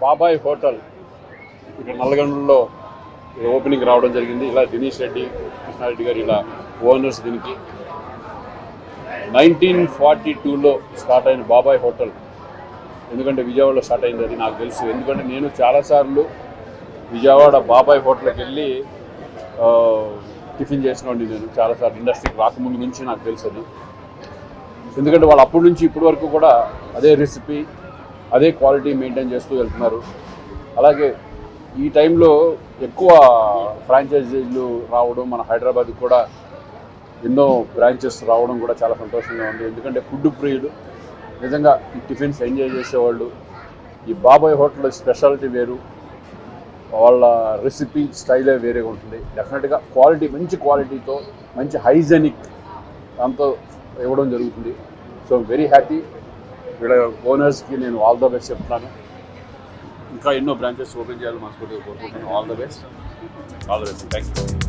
బాబాయ్ హోటల్ ఇక్కడ నల్లగొండలో ఓపెనింగ్ రావడం జరిగింది. ఇలా దినేష్ రెడ్డి, కృష్ణారెడ్డి గారు ఇలా ఓనర్స్. దీనికి 1942లో స్టార్ట్ అయిన బాబాయ్ హోటల్. ఎందుకంటే విజయవాడలో స్టార్ట్ అయింది, అది నాకు తెలుసు. ఎందుకంటే నేను చాలాసార్లు విజయవాడ బాబాయ్ హోటల్కి వెళ్ళి టిఫిన్ చేసినవాడిని. నేను చాలాసార్లు ఇండస్ట్రీకి రాకముందు నుంచి నాకు తెలుసు అది. ఎందుకంటే వాళ్ళు అప్పటి నుంచి ఇప్పటి వరకు కూడా అదే రెసిపీ, అదే క్వాలిటీ మెయింటైన్ చేస్తూ వెళ్తున్నారు. అలాగే ఈ టైంలో ఎక్కువ ఫ్రాంచైజీలు రావడం, మన హైదరాబాద్కి కూడా ఎన్నో బ్రాంచెస్ రావడం కూడా చాలా సంతోషంగా ఉంది. ఎందుకంటే ఫుడ్ ప్రియులు నిజంగా ఈ టిఫిన్స్ ఎంజాయ్ చేసేవాళ్ళు. ఈ బాబాయ్ హోటల్ స్పెషాలిటీ వేరు, వాళ్ళ రెసిపీ స్టైలే వేరేగా ఉంటుంది. డెఫినెట్గా క్వాలిటీ, మంచి క్వాలిటీతో, మంచి హైజెనిక్ దాంతో ఇవ్వడం జరుగుతుంది. So very happy. ఇక్కడ ఓనర్స్కి నేను ఆల్ ద బెస్ట్ చెప్తున్నాను. ఇంకా ఎన్నో బ్రాంచెస్ ఓపెన్ చేయాలని మనస్ఫూర్తిగా కోరుకుంటున్నాను. All the best. Thank you.